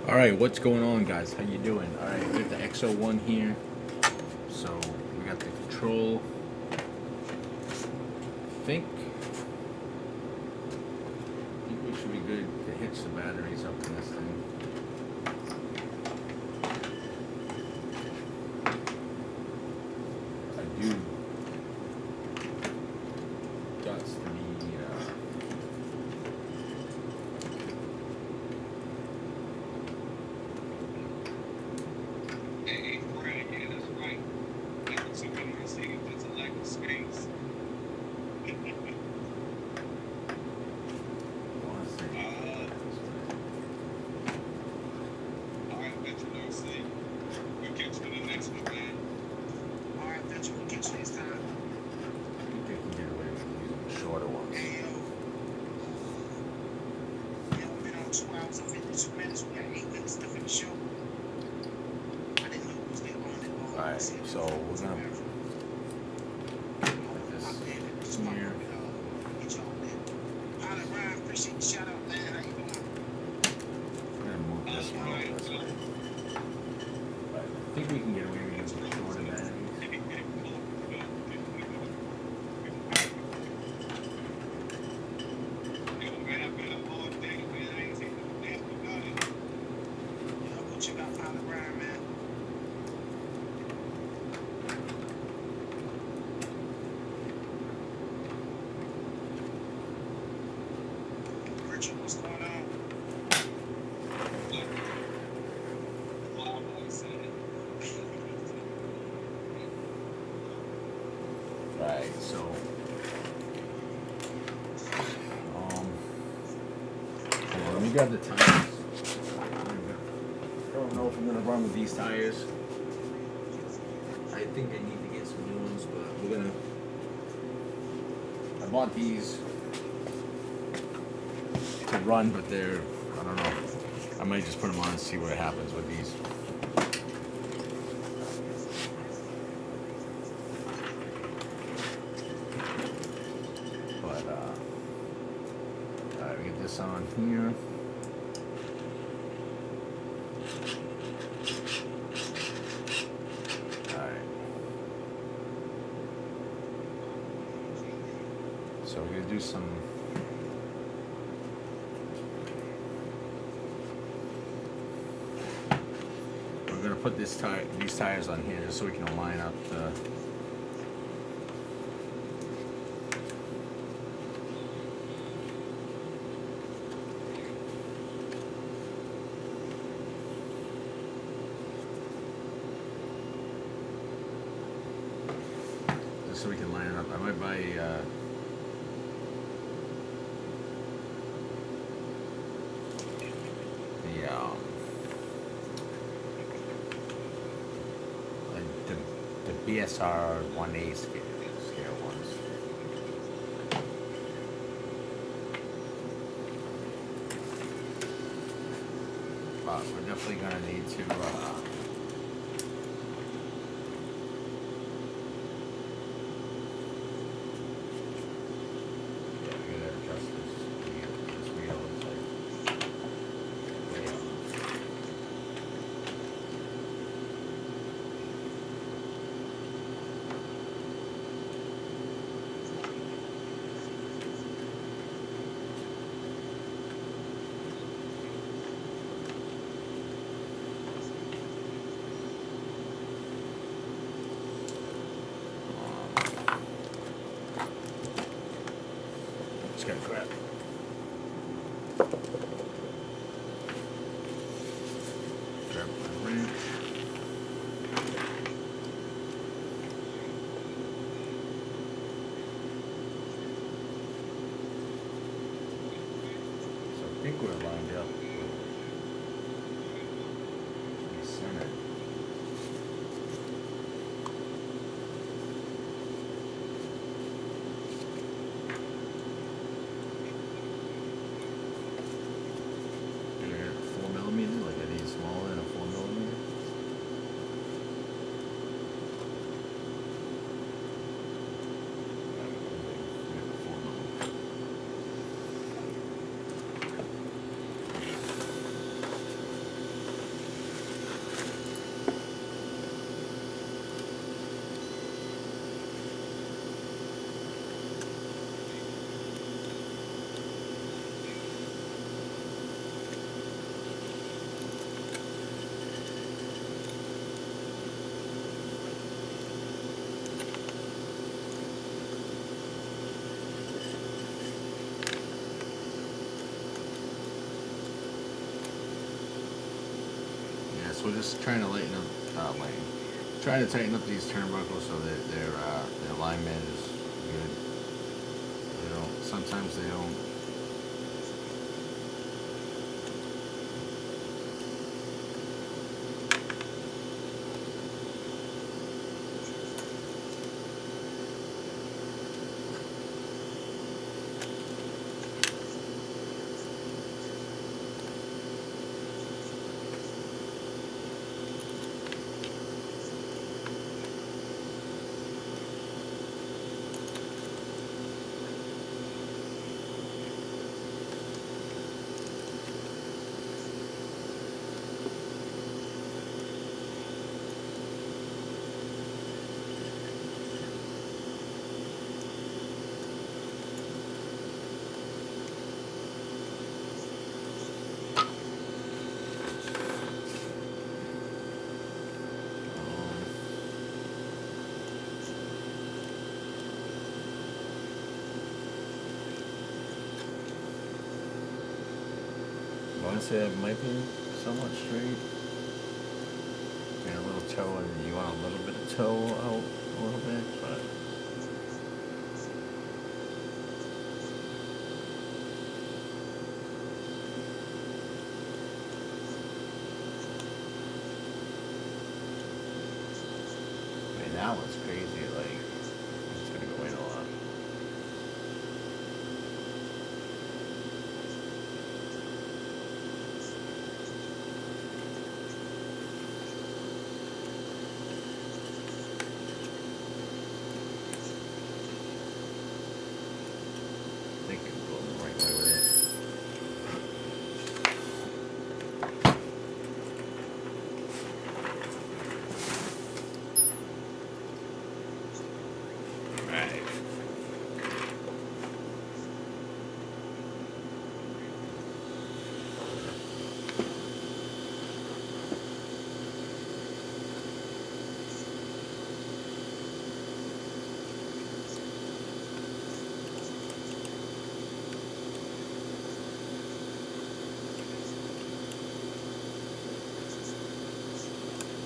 All right, what's going on, guys? How you doing? All right, we have the XO-1 here. So we got the control. I think we should be good to hitch the batteries up in this thing. I do guts to be Hey, Brad, yeah, that's right. Like when somebody is saying there's a lack of space. want to say I bet you don't see. We'll catch you in the next one, man. All right, bet you we'll catch you next time. I think they can get away with using the shorter ones. Hey, yo. Yeah, we've been on 2 hours and 52 minutes. We got 8 minutes left in the show. I didn't know we was getting on it all. All right, so we're gonna put this here. Get y'all, man. Pilot Ryan, appreciate the shout out, man. How you doing? We're gonna move this one over this way. But I think we can get away with using the shorter batteries. Check out Pilot Ryan, man. Richard, what's going on? Right, so hold on, let me grab the tires. I don't know if I'm gonna run with these tires. I think I need to get some new ones, but we're gonna. I bought these to run, but they're, I don't know. I might just put them on and see what happens with these. But alright, we get this on here. Alright. So we're gonna do some. We're gonna put these tires on here just so we can line up the. Just so we can line it up. I might buy the the BSR 1A scale ones. But we're definitely gonna need to. Yeah, we gotta adjust this wheel. It's like way off. Just gotta grab. Grab my wrench. So I think we're lined up. The center. They're 4 millimeter, like are these smaller than a 4 millimeter? So we're just trying to trying to tighten up these turnbuckles so that their alignment is good. You know, sometimes they don't. I want to say it might be somewhat straight. And a little toe, and you want a little bit of toe out a little bit, but. I mean, that one's crazy. Like, it's gonna go in a lot. I think it's going the right way with it. Right.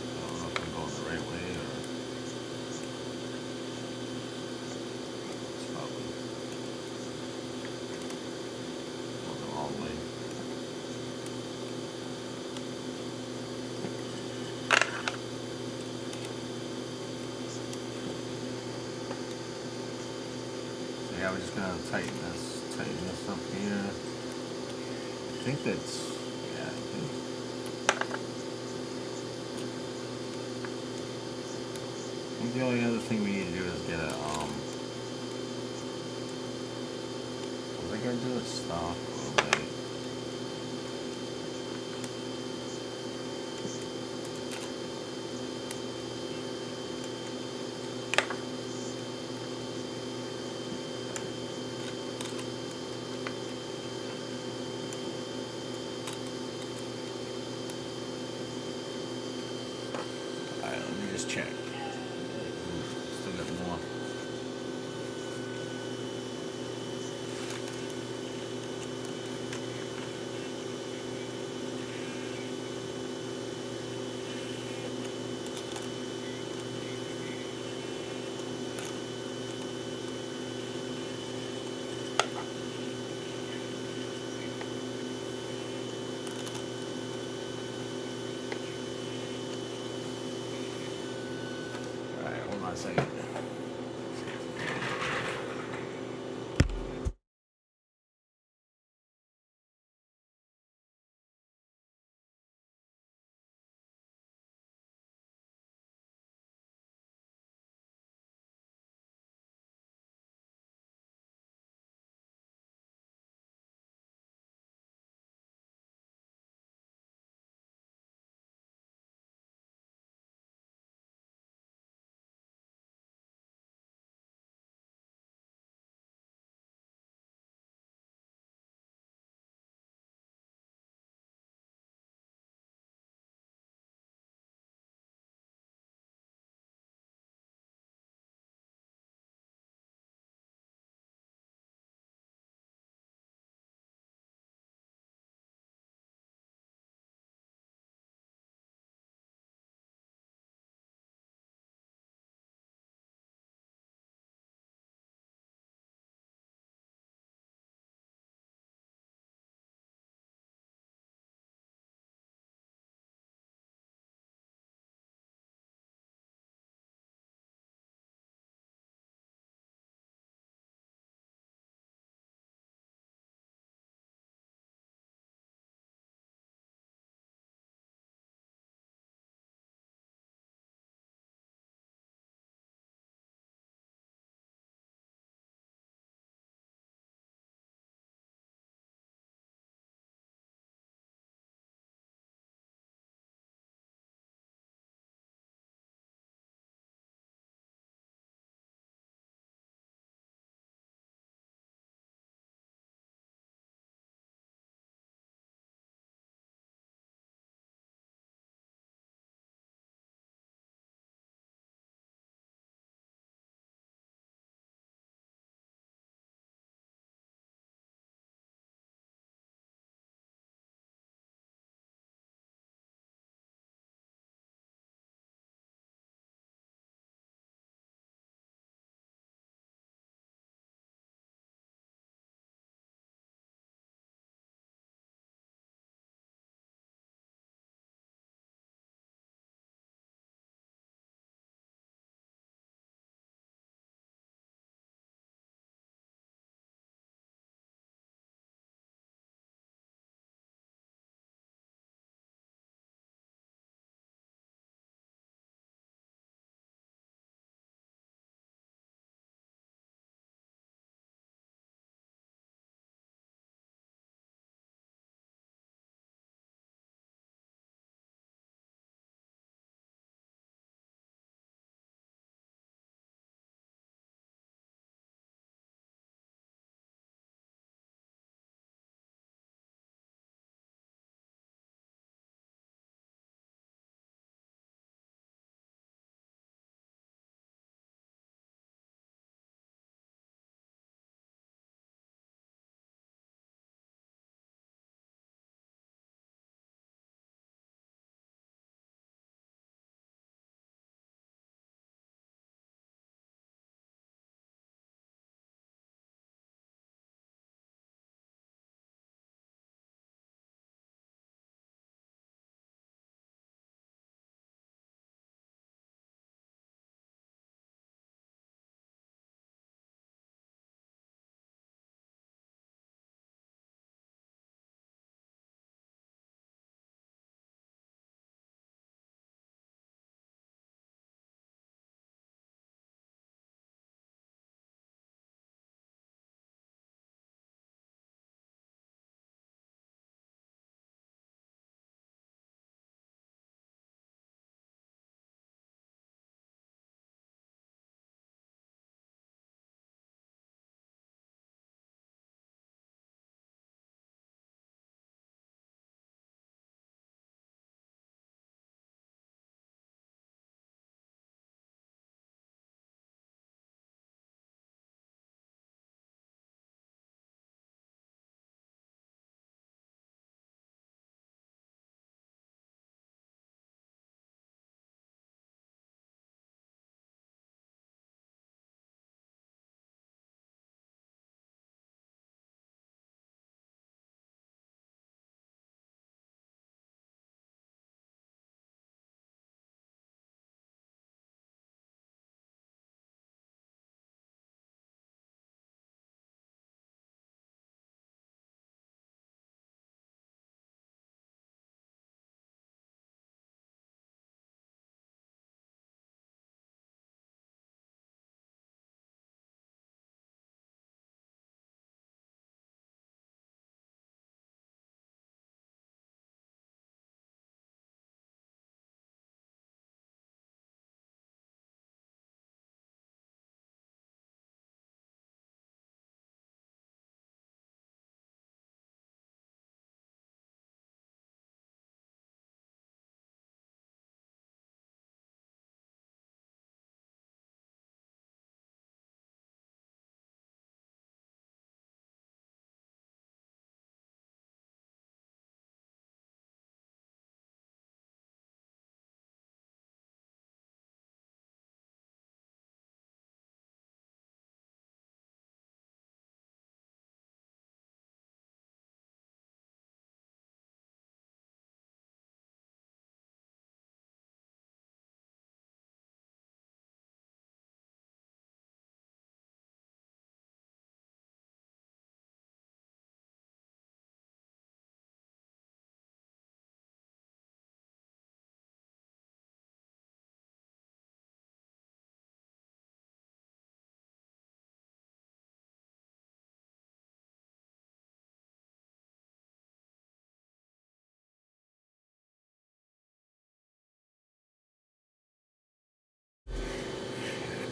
I don't know if I'm going the right way or it's probably going the wrong way. So yeah, we're just gonna tighten this up here. I think that's, yeah, I think the only other thing we need to do is get a, what was I gonna do? A stock or a Alright, let me just check. Still got more. Alright, hold on a second.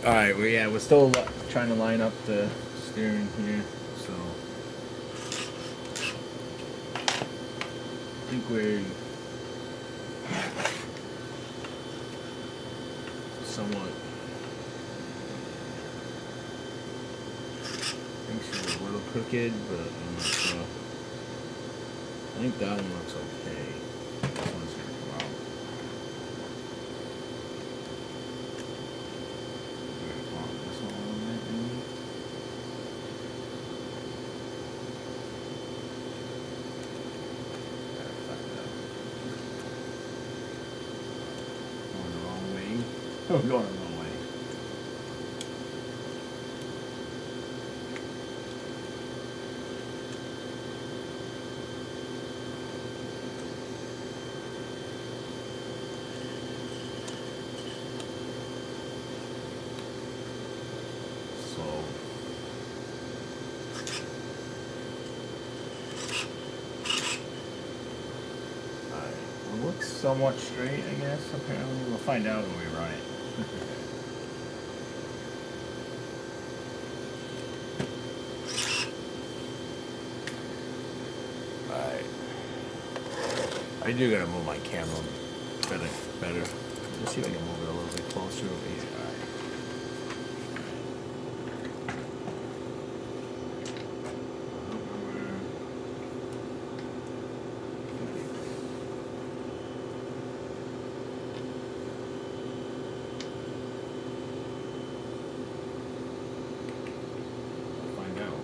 All right, well, yeah, we're still trying to line up the steering here, so I think we're somewhat. I think she's a little crooked, but I'm not sure. I think that one looks okay. This one's gonna come out. This one a little bit, maybe. Gotta find out. Going the wrong way. Oh, going the wrong way. So alright. It looks somewhat straight, I guess, apparently. We'll find out when we run it. Alright. I do gotta move my camera better. Let's see if I can move it a little bit closer over here. Alright. Find out.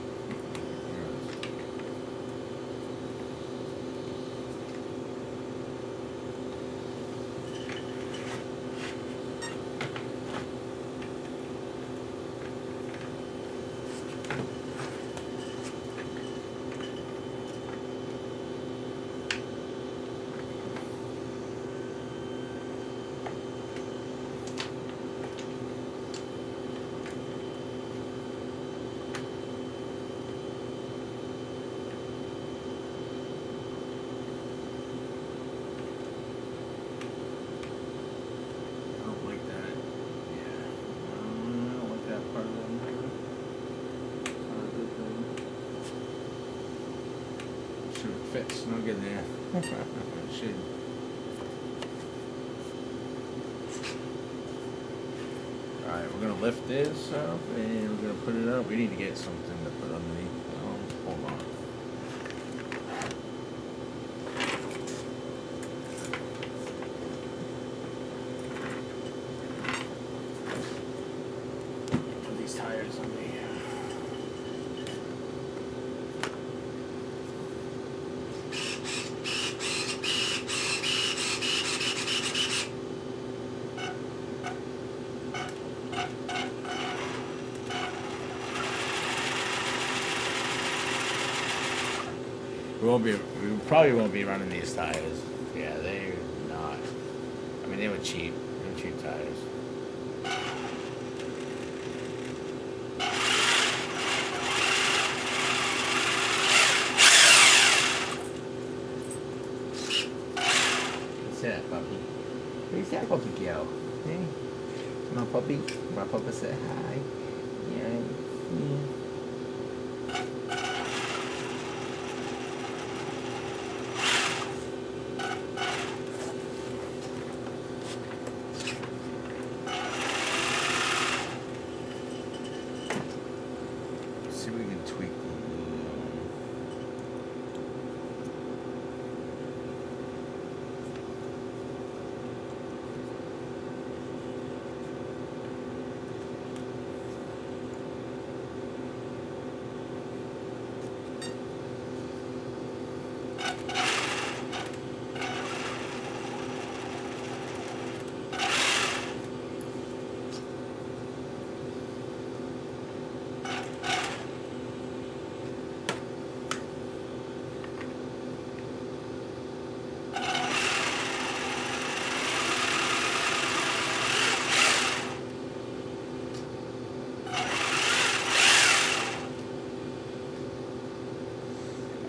I don't like that. Yeah. I don't like that part of it. Not a good thing. Should fit snug in there. It should. Alright, we're gonna lift this up and we're gonna put it up. We need to get something to put underneath. Hold on. Put these tires under here. We probably won't be running these tires. Yeah, they're not. I mean, they were cheap. They were cheap tires. What's that, puppy? Where's that puppy go? Hey, my puppy. My puppy said hi. Yeah. Yeah. See if we can tweak the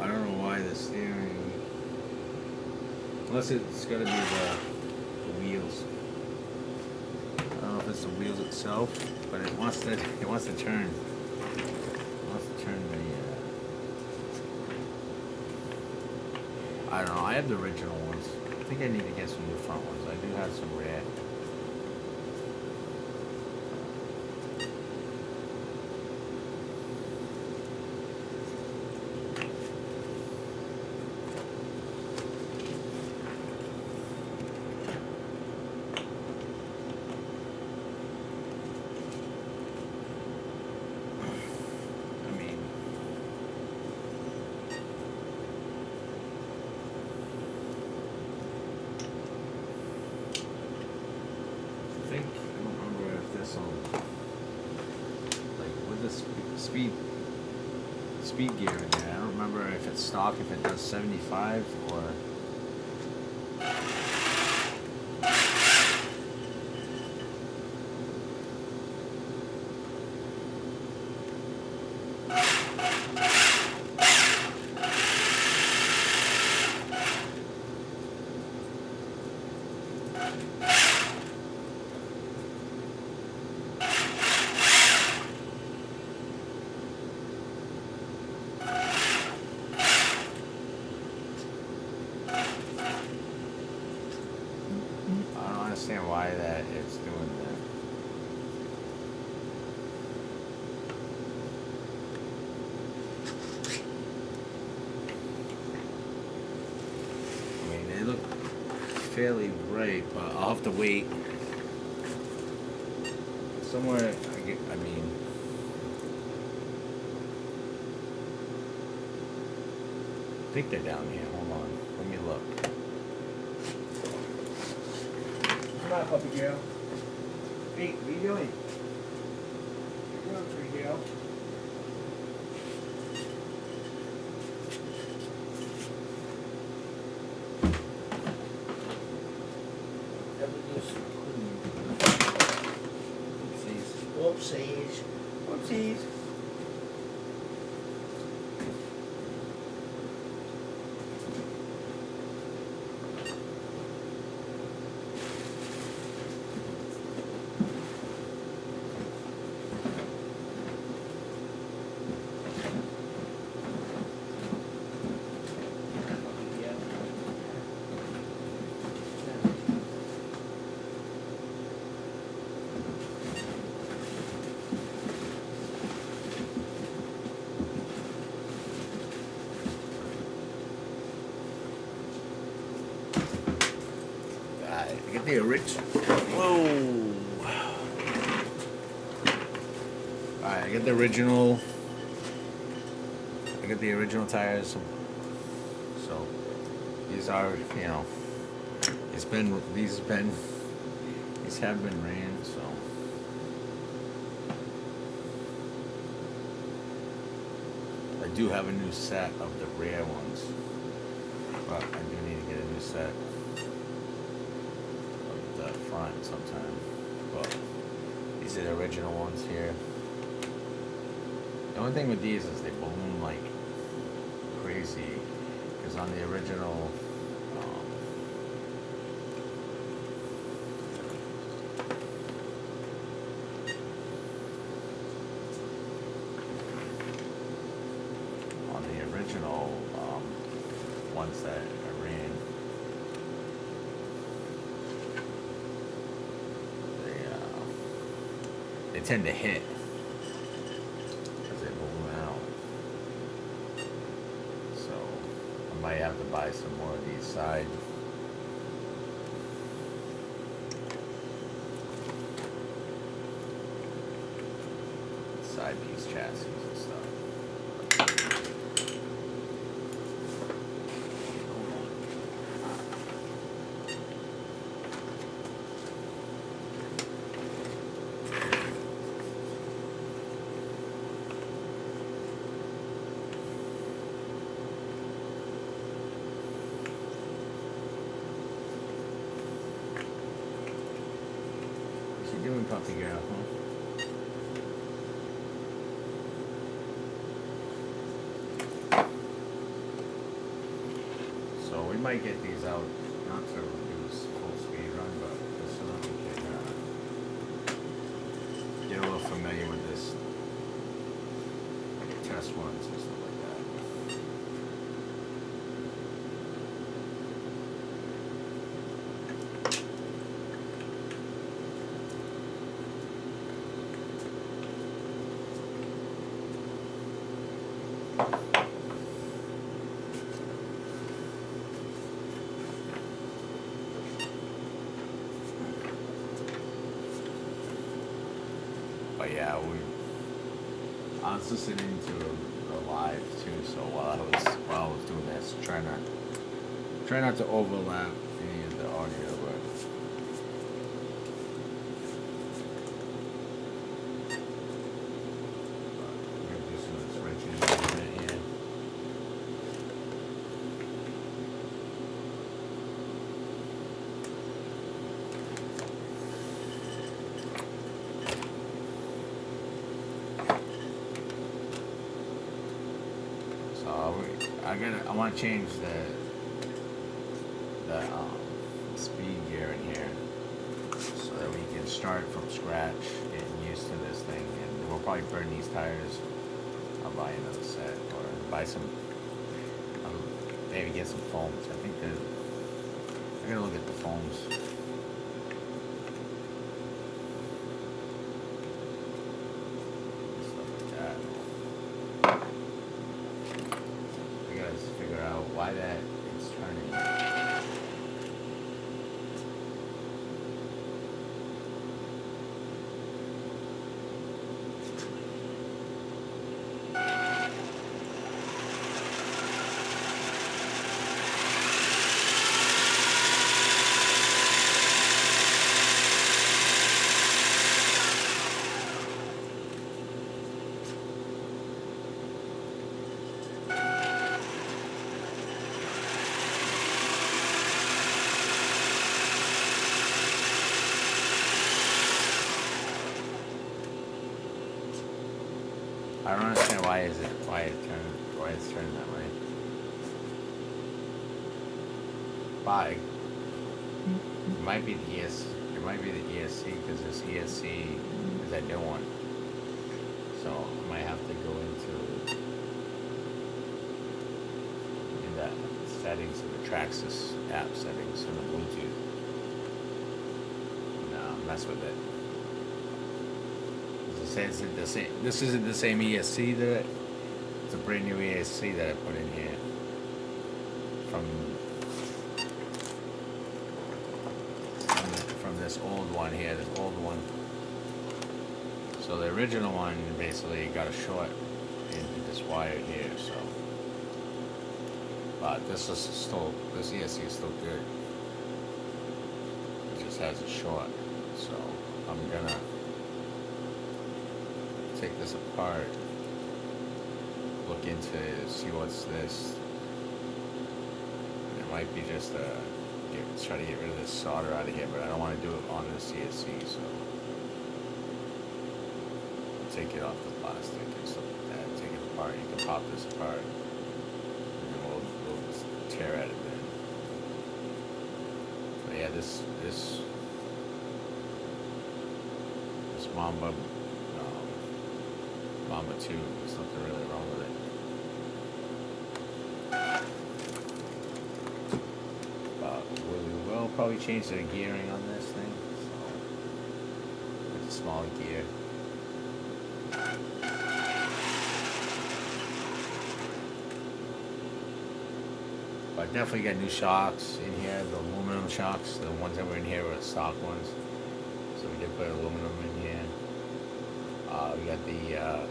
I don't know why the steering, unless it's got to be the wheels. I don't know if it's just the wheels itself, but it wants to turn. It wants to turn the. I don't know. I have the original ones. I think I need to get some new front ones. I do have some rear. Speed gear in there. I don't remember if it's stock, if it does 75 or. Why that it's doing that. I mean, they look fairly bright, but I'll have to wait. Somewhere, I mean, I think they're down here. Hold on. Let me look. Come on, puppy girl. Hey, what are you doing? What are you doing, pretty girl? Whoopsies. Whoopsies. I get the original. Whoa! Alright, I get the original. I get the original tires. So these are, you know, these have been ran. So I do have a new set of the rare ones, but I do need to get a new set the front sometime, but these are the original ones here. The only thing with these is they balloon like crazy, because on the original ones that I ran, they tend to hit as they balloon out. So I might have to buy some more of these side piece chassis and stuff. What's she doing, puppy girl, huh? We might get these out, not to reduce full speed run, but just so that we can But yeah, I was listening to a live too, so while I was doing this, try not to overlap any of the audio, but we're gonna do some of this wrenching in a minute here. So I want to change the speed gear in here so that we can start from scratch, getting used to this thing, and we'll probably burn these tires. I'll buy another set or buy some, maybe get some foams. I think that I gotta look at the foams. Stuff like that. I gotta figure out why that it's turning. I don't understand why it's turning that way. Why? It might be the ESC because this ESC is a new one. So I might have to go in the settings of the Traxxas app settings in the Bluetooth. No, mess with it. This isn't the same ESC that it's a brand new ESC that I put in here from this old one here, this old one. So the original one basically got a short in this wire here, so but this ESC is still good. It just has a short, so I'm gonna take this apart, look into it, see what's this. It might be just try to get rid of this solder out of here, but I don't want to do it on the CSC, so take it off the plastic and stuff like that. Take it apart. You can pop this apart, and then we'll just tear at it then. But yeah, this Mamba 2, there's nothing really wrong with it. But we will probably change the gearing on this thing. So, with the small gear. But definitely got new shocks in here, the aluminum shocks. The ones that were in here were the stock ones. So we did put aluminum in here. We got the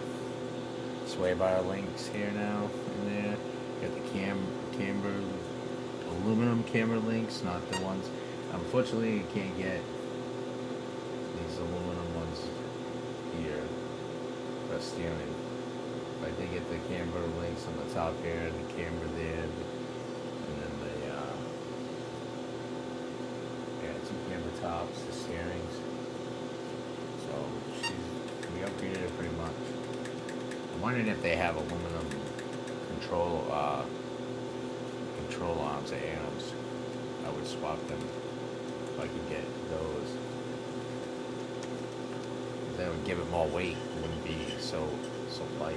sway bar links here now in there. Got the camber aluminum camber links, not the ones. Unfortunately, you can't get these aluminum ones here for steering. But I did get the camber links on the top here, the camber there, and then two camber tops, the steerings. So we upgraded it pretty much. I'm wondering if they have aluminum control arms, arms. I would swap them if I could get those. That would give it more weight. It wouldn't be so light.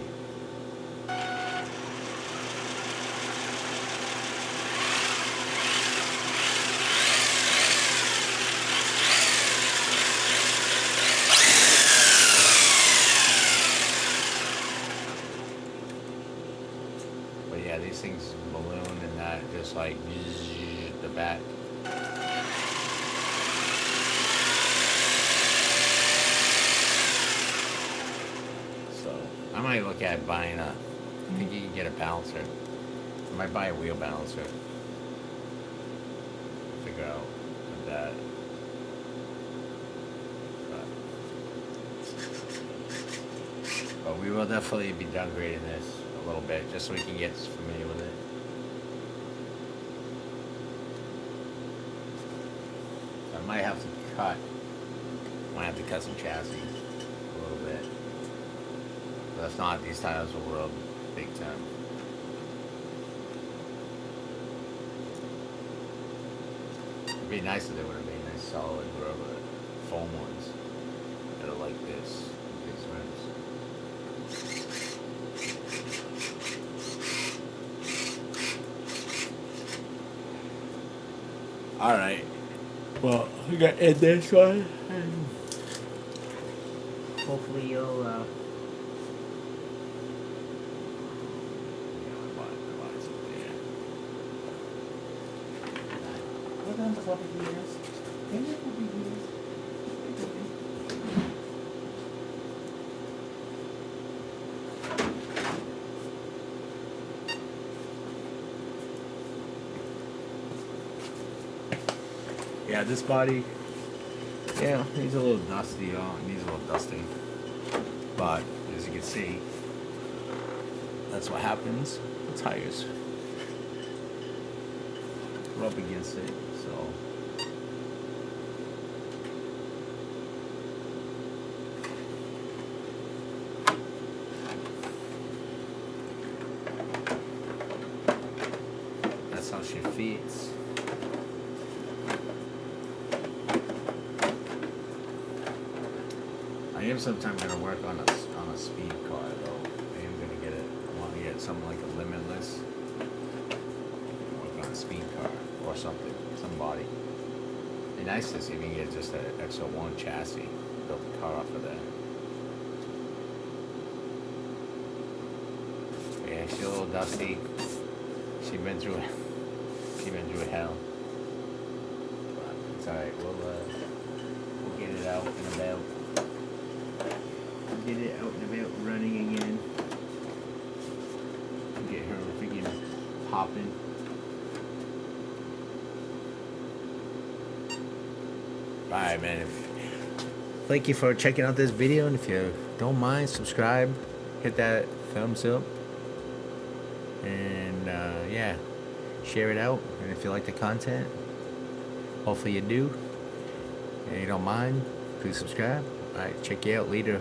might look at buying a. I think you can get a balancer. I might buy a wheel balancer. Figure out with that. But we will definitely be downgrading this a little bit just so we can get familiar with it. So I might have to cut. Might have to cut some chassis a little bit. But if not, these tires will rub big time. It'd be nice if they would have been nice solid rubber foam ones that are like this. These rims. Alright. Well, we got to end this one. And hopefully you'll, yeah, this body, yeah, needs a little dusty, it needs a little dusting. But, as you can see, that's what happens with tires. Rub against it, so. That's how she fits. I am sometime gonna work on a speed car though. I am gonna get it. I want to get something like a limitless. Work on a speed car or something, some body. It'd be nice to see if we can get just an XO-1 chassis. Build the car off of that. Yeah, she's a little dusty. She's been through hell. But it's alright. We'll get it out and about. Get it out and about running again. Get her freaking popping. Alright, man. Thank you for checking out this video, and if you don't mind, subscribe, hit that thumbs up, and yeah, share it out. And if you like the content, hopefully you do, and you don't mind, please subscribe. Alright, check you out later.